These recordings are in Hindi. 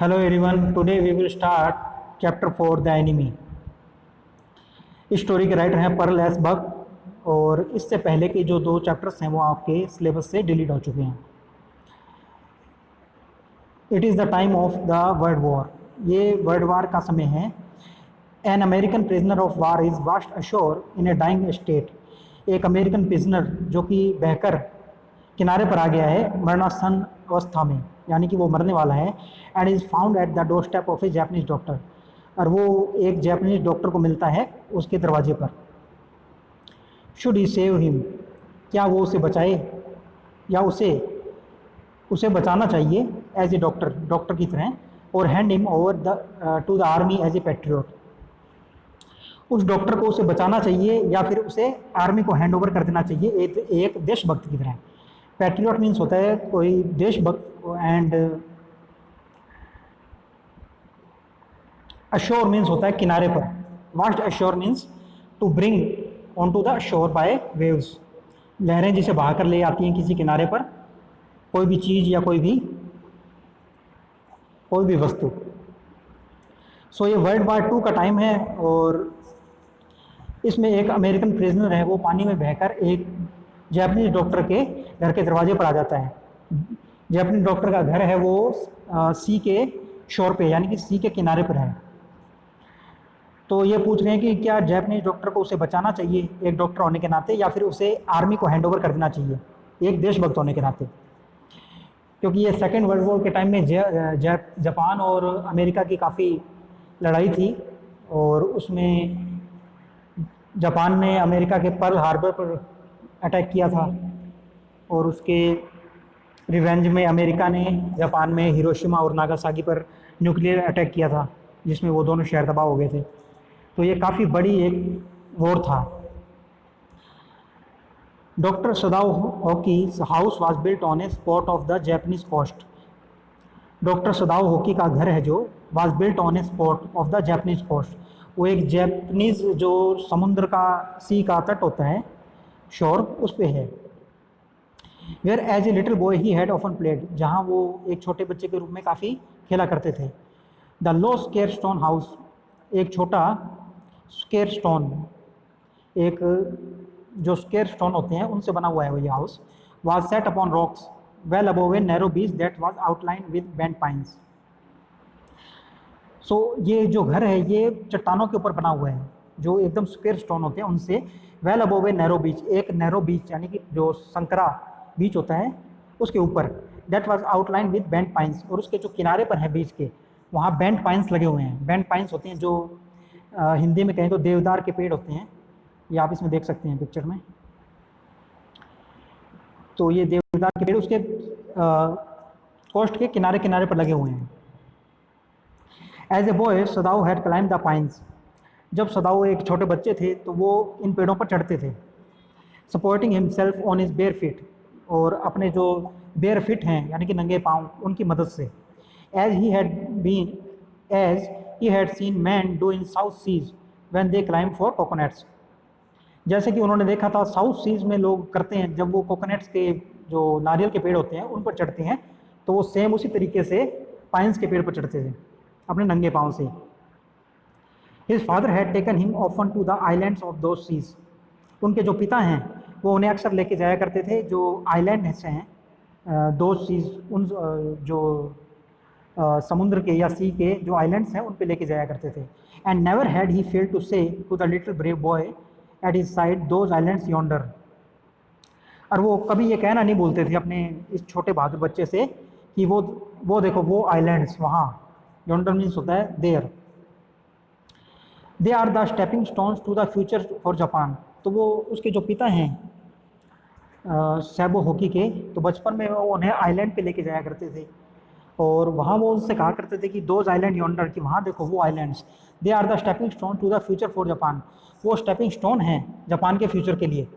Hello everyone, today we will start chapter 4 The Enemy। इस स्टोरी के राइटर हैं पर्ल एस बक और इससे पहले के जो दो चैप्टर्स हैं वो आपके सिलेबस से डिलीट हो चुके हैं। It is the time of the world war, ये वर्ल्ड वार का समय है। An American prisoner of war is washed ashore in a dying state, एक अमेरिकन प्रिजनर जो कि बहकर किनारे पर आ गया है मरणासन अवस्था में, यानी कि वो मरने वाला है। And is found at the door step of A Japanese doctor, और वो एक जैपनीज डॉक्टर को मिलता है उसके दरवाजे पर। शुड ही सेव हिम, क्या वो उसे बचाए या उसे बचाना चाहिए एज ए डॉक्टर की तरह, और hand him over the to the army as a patriot. उस डॉक्टर को उसे बचाना चाहिए या फिर उसे आर्मी को हैंड ओवर कर देना चाहिए एक देशभक्त की तरह। पैट्रियट मीन्स होता है कोई देशभक्त, एंड अशोर मीन्स होता है किनारे पर। Washed ashore means to bring on to the shore by waves, लहरें जिसे बहाकर ले आती हैं किसी किनारे पर, कोई भी चीज़ या कोई भी वस्तु। सो ये वर्ल्ड वार 2 का टाइम है और इसमें एक अमेरिकन प्रिजनर है, वो पानी में बहकर एक जैपनीज डॉक्टर के घर के दरवाजे पर आ जाता है। जैपनीज डॉक्टर का घर है वो सी के शोर पे, यानी कि सी के किनारे पर है। तो ये पूछ रहे हैं कि क्या जैपनीज डॉक्टर को उसे बचाना चाहिए एक डॉक्टर होने के नाते, या फिर उसे आर्मी को हैंड ओवर कर देना चाहिए एक देशभक्त होने के नाते। क्योंकि ये सेकेंड वर्ल्ड वॉर के टाइम में जापान और अमेरिका की काफ़ी लड़ाई थी, और उसमें जापान ने अमेरिका के पर्ल हार्बर पर अटैक किया था, और उसके रिवेंज में अमेरिका ने जापान में हिरोशिमा और नागासाकी पर न्यूक्लियर अटैक किया था, जिसमें वो दोनों शहर तबाह हो गए थे। तो ये काफ़ी बड़ी एक वॉर था। Doctor Sadao Hoki house was built on a spot of the Japanese coast. Doctor Sadao Hoki का घर है जो was built on a spot of the Japanese coast, वो एक जैपनीज जो समुद्र का सी का तट होता है, शोर, उस पे है। Where as a little boy he had often played, जहाँ वो एक छोटे बच्चे के रूप में काफ़ी खेला करते थे। The low square stone house, एक छोटा स्केयर स्टोन, एक जो स्केयर स्टोन होते हैं उनसे बना हुआ है वो ये house. Was set upon rocks well above a narrow beach that was outline with bent pines. सो ये जो घर है ये चट्टानों के ऊपर बना हुआ है, जो एकदम स्क्वेयर स्टोन होते हैं उनसे। वेल अबोव ए नैरो बीच, एक नैरो बीच यानी कि जो संकरा बीच होता है उसके ऊपर। That was outline with bent pines, और उसके जो किनारे पर है बीच के वहाँ बेंट पाइन्स लगे हुए हैं। बेंट पाइन्स होते हैं जो हिंदी में कहें तो देवदार के पेड़ होते हैं, ये आप इसमें देख सकते हैं पिक्चर में। तो ये देवदार के पेड़ उसके कोस्ट के किनारे किनारे पर लगे हुए हैं। As a boy Sadao had climbed the pines, जब सदाओ एक छोटे बच्चे थे तो वो इन पेड़ों पर चढ़ते थे। Supporting himself on his bare feet, और अपने जो बेयर फिट हैं यानी कि नंगे पाँव, उनकी मदद से। As he had seen men do in south seas when they climbed for coconuts, जैसे कि उन्होंने देखा था साउथ सीज में लोग करते हैं जब वो कोकोनट्स के जो नारियल के पेड़ होते हैं उन पर चढ़ते हैं, तो वो सेम उसी तरीके से पाइन्स के पेड़ पर चढ़ते थे अपने नंगे पाँव से। His father had taken him often to the islands of those seas, उनके जो पिता हैं वो उन्हें अक्सर लेके जाया करते थे जो आइलैंड हैं दोज सीज, उन जो समुद्र के या सी के जो आइलैंड्स हैं उन पे लेके जाया करते थे। And never had he failed to say to the little brave boy at his side those islands yonder, और वो कभी ये कहना नहीं भूलते थे अपने इस छोटे बहादुर बच्चे से कि वो देखो वो आइलैंड्स वहाँ, यॉन्डर मीन्स होता है there. They are the stepping stones to the future for Japan, तो वो उसके जो पिता हैं सैबो होकी के, तो बचपन में वो उन्हें आइलैंड पे लेके जाया करते थे, और वहाँ वो उनसे कहा करते थे कि दोज आइलैंड यॉन्डर, कि वहाँ देखो वो islands. They are the stepping stone to the future for Japan, वो स्टेपिंग स्टोन हैं जापान के फ्यूचर के लिए।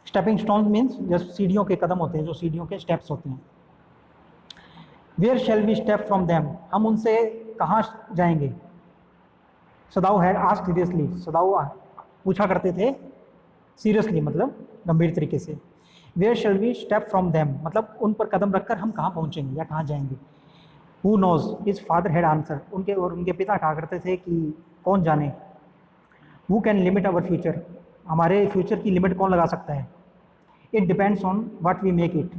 स्टेपिंग स्टोन मीन्स जैसे सीढ़ियों के कदम होते हैं, जो सीढ़ियों के स्टेप्स होते हैं। Where shall we step from them, हम उनसे कहाँ जाएंगे। Sadao had asked seriously, Sadao पूछा करते थे सीरियसली मतलब गंभीर तरीके से। Where shall we step from them, मतलब उन पर कदम रखकर हम कहाँ पहुँचेंगे या कहाँ जाएंगे। Who knows his father had answer, उनके पिता कहा करते थे कि कौन जाने, who can limit our future, हमारे फ्यूचर की लिमिट कौन लगा सकता है, it depends on what we make it,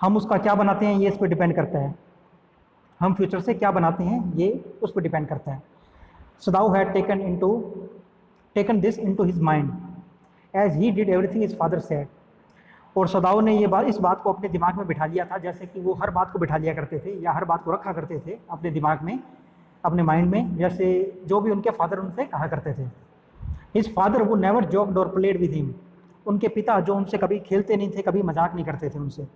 हम उसका क्या बनाते हैं ये इस पर डिपेंड करता है, हम फ्यूचर से क्या बनाते हैं ये उस पर डिपेंड करता है। Sadao had taken this into his mind as he did everything his father said, और सदाऊ ने इस बात को अपने दिमाग में बिठा लिया था जैसे कि वो हर बात को बिठा लिया करते थे या हर बात को रखा करते थे अपने दिमाग में, अपने माइंड में, जैसे जो भी उनके फादर उनसे कहा करते थे। हिज फादर वो नेवर जोक्ड और प्लेड विद हिम, उनके पिता जो उनसे कभी खेलते नहीं थे, कभी मजाक नहीं करते थे उनसे,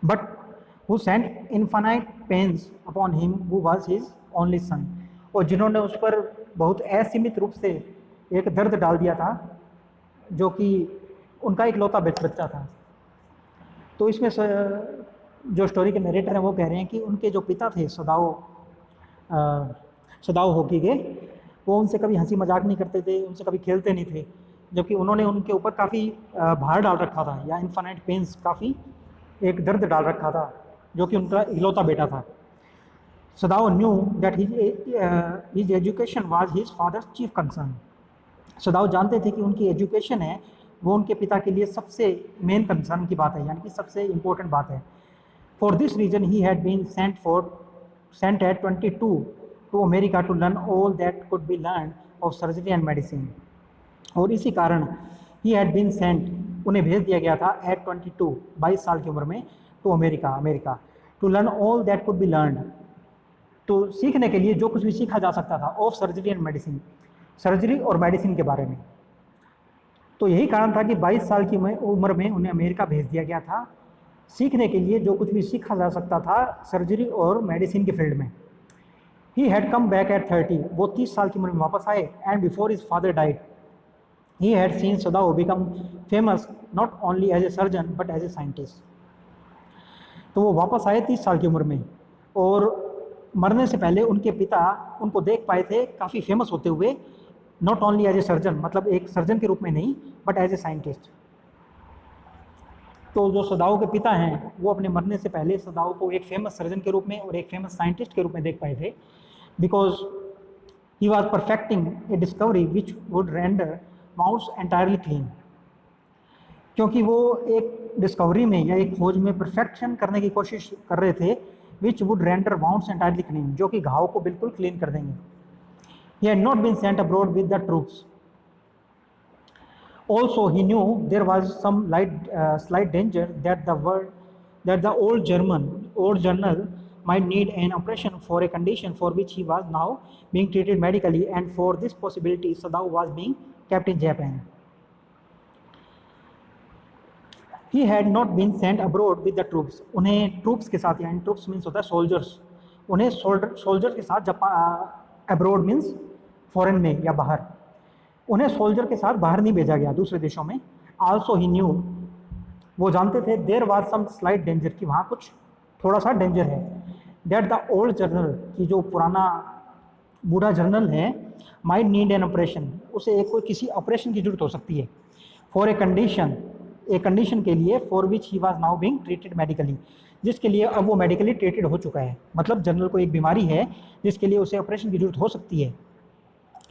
but who sent infinite pains upon him who was his only son, और जिन्होंने उस पर बहुत असीमित रूप से एक दर्द डाल दिया था जो कि उनका इकलौता बच्चा था। तो इसमें जो स्टोरी के नरेटर हैं वो कह रहे हैं कि उनके जो पिता थे सदाऊ हॉकी के, वो उनसे कभी हंसी मजाक नहीं करते थे, उनसे कभी खेलते नहीं थे, जबकि उन्होंने उनके ऊपर काफ़ी भार डाल रखा था या इन्फानाइट पेन्स, काफ़ी एक दर्द डाल रखा था जो कि उनका इकलौता बेटा था। Sadao knew that his education was his father's chief concern, Sadao जानते थे कि उनकी एजुकेशन है वो उनके पिता के लिए सबसे मेन कंसर्न की बात है, यानी कि सबसे इम्पोर्टेंट बात है। For this reason he had been sent at 22 to America to learn all that could be learn of surgery and medicine, और इसी कारण ही हैड बीन सेंट, उन्हें भेज दिया गया था एट 22 साल की उम्र में, to America to learn all that could be learn, तो सीखने के लिए जो कुछ भी सीखा जा सकता था, of surgery and medicine, surgery और मेडिसिन के बारे में। तो यही कारण था कि 22 साल की उम्र में उन्हें अमेरिका भेज दिया गया था सीखने के लिए जो कुछ भी सीखा जा सकता था सर्जरी और मेडिसिन के फील्ड में। He had come back at 30, वो 30 साल की उम्र में वापस आए, and before his father died he had seen Sadao become famous not only as a surgeon but as a scientist. तो वो वापस आए 30 साल की उम्र में, और मरने से पहले उनके पिता उनको देख पाए थे काफ़ी फेमस होते हुए, not only as a surgeon, मतलब एक सर्जन के रूप में नहीं, बट एज ए साइंटिस्ट। तो जो सदाऊ के पिता हैं वो अपने मरने से पहले सदाऊ को एक फेमस सर्जन के रूप में और एक फेमस साइंटिस्ट के रूप में देख पाए थे, because he was perfecting A discovery which would render mouths entirely clean, क्योंकि वो एक डिस्कवरी में या एक खोज में परफेक्शन करने की कोशिश कर रहे थे, which would render wounds entirely clean, जो कि घाव को बिल्कुल क्लीन कर देंगे। He had not been sent abroad with the troops. Also, he knew there was some slight danger that the old journal might need an operation for a condition for which he was now being treated medically, and for this possibility, Sadao was being kept in Japan. He had not been sent abroad with the troops. उन्हें ट्रूप्स के साथ, यानी ट्रूप्स मीन्स होता है सोल्जर्स, उन्हें सोल्जर के साथ अब्रोड मीन्स फॉरेन में या बाहर, उन्हें सोल्जर के साथ बाहर नहीं भेजा गया दूसरे देशों में। आल्सो ही न्यू, वो जानते थे, there was some slight danger, कि वहाँ कुछ थोड़ा सा डेंजर है, दैट द ओल्ड जर्नल, कि जो पुराना बूढ़ा जर्नल है, माइट नीड एन ऑपरेशन, उसे कोई किसी ऑपरेशन की जरूरत हो सकती है, फॉर ए कंडीशन के लिए, for which he was now being treated medically, जिसके लिए अब वो मेडिकली ट्रीटेड हो चुका है। मतलब जनरल को एक बीमारी है जिसके लिए उसे ऑपरेशन की जरूरत हो सकती है,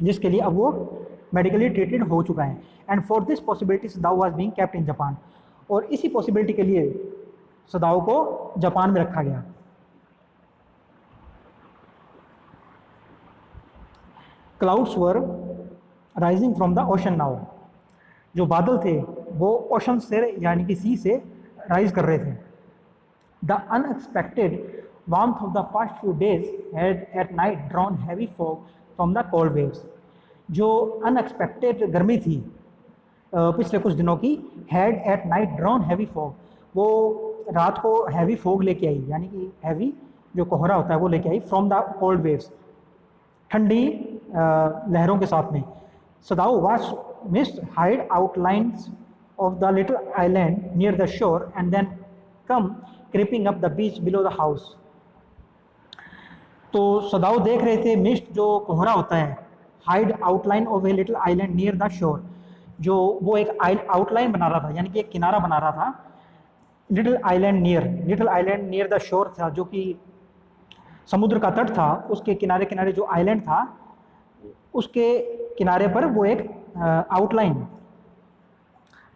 जिसके लिए अब वो मेडिकली ट्रीटेड हो चुका है। And for this possibility Sadao was being kept in Japan, और इसी पॉसिबिलिटी के लिए सदाऊ को जापान में रखा गया। Clouds were rising from the ocean now, जो बादल थे वो ओशन से यानी कि सी से राइज कर रहे थे। The unexpected warmth of the past few days had at night drawn heavy fog from the cold waves, जो अनएक्सपेक्टेड गर्मी थी पिछले कुछ दिनों की, had at night drawn heavy fog, वो रात को हैवी फॉग लेके आई, यानी कि हैवी जो कोहरा होता है वो लेके आई, फ्रॉम द कोल्ड वेव्स, ठंडी लहरों के साथ में। Sadao watch mist hide outlines of the little island near the shore and then come creeping up the beach below the house. तो सदाऊ देख रहे थे मिस्ट, जो कोहरा होता है, hide outline of a little island near the शोर, जो वो एक आउटलाइन बना रहा था, यानी कि एक किनारा बना रहा था लिटिल आइलैंड नियर द शोर था, जो कि समुद्र का तट था, उसके किनारे किनारे जो आइलैंड था, उसके किनारे पर वो एक आउटलाइन,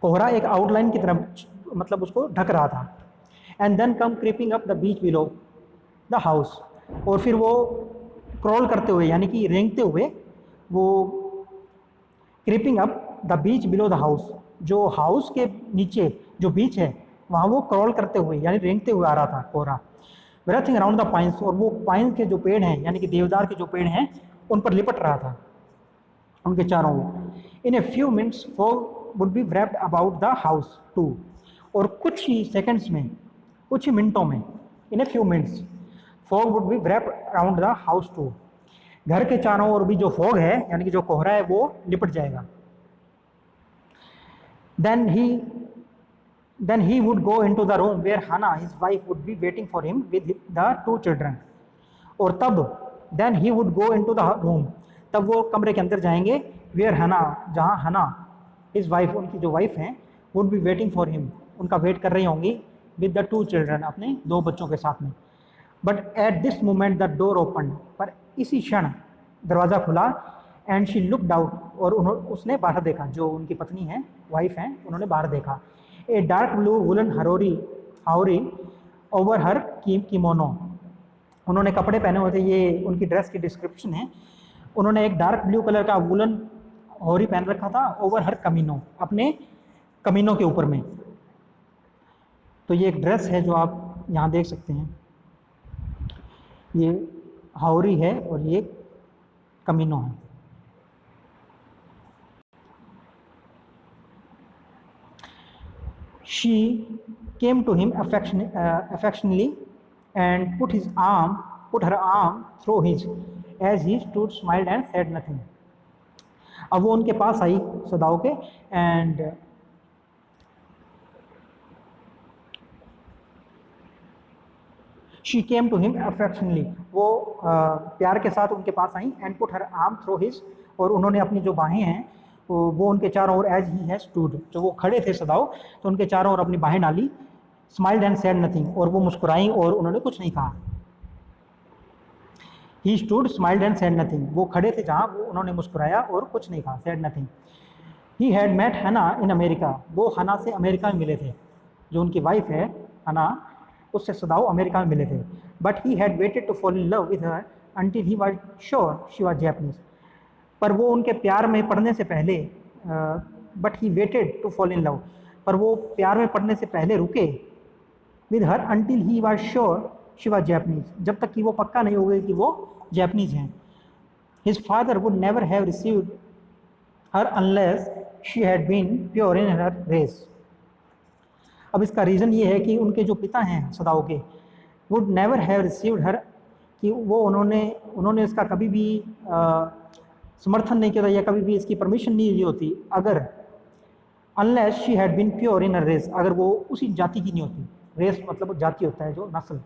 कोहरा एक आउटलाइन की तरफ मतलब उसको ढक रहा था। And then come creeping up the beach below the house, और फिर वो क्रॉल करते हुए यानी कि रेंगते हुए वो creeping up the beach below the house, जो हाउस के नीचे जो बीच है वहाँ वो क्रॉल करते हुए यानी रेंगते हुए आ रहा था कोहरा। ब्रेथिंग अराउंड द पाइन्स, और वो पाइन के जो पेड़ हैं यानी कि देवदार के जो पेड़ हैं उन पर लिपट रहा था उनके चारों ओर। In a few minutes fog would be wrapped about the house too, और कुछ ही सेकंड्स में, कुछ ही मिनटों में, in a few minutes fog would be wrapped around the house too, घर के चारों ओर भी जो फॉग है यानी कि जो कोहरा है वो लिपट जाएगा। Then he would go into the room where Hannah, his wife, would be waiting for him with the 2 children. और तब then he would go into the room, तब वो कमरे के अंदर जाएंगे where Hannah, जहाँ हना his wife, उनकी जो वाइफ हैं, would be waiting for him, उनका वेट कर रही होंगी with the 2 children, अपने 2 बच्चों के साथ में। But at this moment the door opened, पर इसी क्षण दरवाज़ा खुला। एंड शी लुकड आउट, और उसने बाहर देखा, जो उनकी पत्नी है, वाइफ हैं, उन्होंने बाहर देखा। A dark blue woollen haori over her kimono, उन्होंने कपड़े पहने हुए थे, ये उनकी ड्रेस की डिस्क्रिप्शन है। उन्होंने एक डार्क ब्लू कलर का वुलन हाउरी पहन रखा था ओवर हर कमीनो, अपने कमीनों के ऊपर में। तो ये एक ड्रेस है जो आप यहाँ देख सकते हैं, ये हाउरी है और ये कमीनो है। She came to him affectionately and put her arm through his, as he stood, smiled and said nothing. अब वो उनके पास आई सदाओ के, and she came to him affectionately, वो प्यार के साथ उनके पास आई। And put her arm through his, और उन्होंने अपनी जो बाहें हैं वो उनके चारों ओर, एज ही हैज स्टूड, जो वो खड़े थे सदाओ तो उनके चारों ओर अपनी बाहें डाली। स्माइल्ड एंड सेड नथिंग, और वो मुस्कुराई और उन्होंने कुछ नहीं कहा। He stood smiled and said nothing, वो खड़े थे जहाँ, वो उन्होंने मुस्कुराया और कुछ नहीं कहा, said nothing. He had met Hana in America, वो हना से अमेरिका में मिले थे, जो उनकी वाइफ है हना, उससे सदाओ अमेरिका में मिले थे। But he had waited to fall in love with her until he was sure she was Japanese, पर वो उनके प्यार में पड़ने से पहले, but he waited to fall in love, पर वो प्यार में पड़ने से पहले रुके with her until he was sure she was Japanese, जब तक कि वो पक्का नहीं हो गई कि वो जैपनीज हैं। His father would never have received her unless she had been pure in her race. अब इसका रीज़न ये है कि उनके जो पिता हैं सदाओ के, वुड नेवर हैव रिसीव्ड हर, कि वो उन्होंने इसका कभी भी समर्थन नहीं किया था या कभी भी इसकी परमिशन नहीं ली होती, अगर unless she had been pure in a race, अगर वो उसी जाति की नहीं होती। रेस मतलब जाति होता है, जो नस्ल।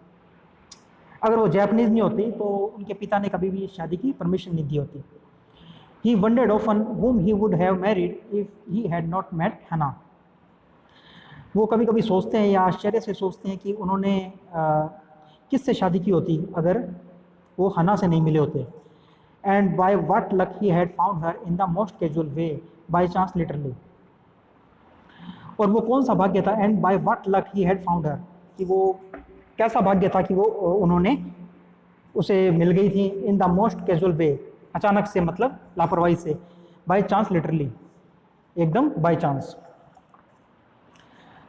अगर वो जैपनीज नहीं होती तो उनके पिता ने कभी भी शादी की परमिशन नहीं दी होती। He wondered often whom he would have married if he had not met Hannah, वो कभी कभी सोचते हैं या आश्चर्य से सोचते हैं कि उन्होंने किससे शादी की होती अगर वो हना से नहीं मिले होते। And by what luck he had found her in the most casual way, bye chance literally, और वो कौन सा भाग्य था, and by what luck he had found her, कि वो कैसा भाग्य था कि वो उन्होंने उसे मिल गई थी। In the most casual way, अचानक से मतलब लापरवाही से, बाय चांस लिटरली, एकदम बाय चांस।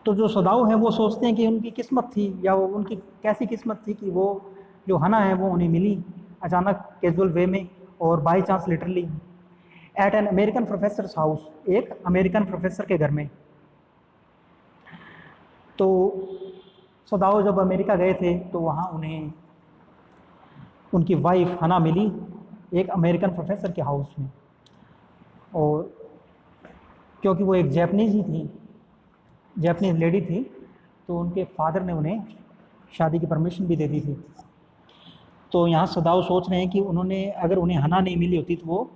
तो जो सदाऊ हैं वो सोचते हैं कि उनकी किस्मत थी, या वो उनकी कैसी किस्मत थी कि वो जो हना है वो उन्हें मिली अचानक कैजुअल वे में और by chance literally. At an American professor house, एक अमेरिकन प्रोफेसर के घर में। तो सदाऊ जब अमेरिका गए थे तो वहाँ उन्हें उनकी वाइफ हना मिली एक अमेरिकन प्रोफेसर के हाउस में, और क्योंकि वो एक जैपनीज ही थी, जैपनीज लेडी थी, तो उनके फादर ने उन्हें शादी की परमिशन भी दे दी थी। तो यहाँ सदाऊ सोच रहे हैं कि उन्होंने, अगर उन्हें हना नहीं मिली होती तो वो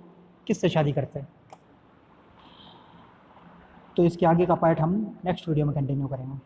किससे शादी करते। तो इसके आगे का पार्ट हम नेक्स्ट वीडियो में कंटिन्यू करेंगे।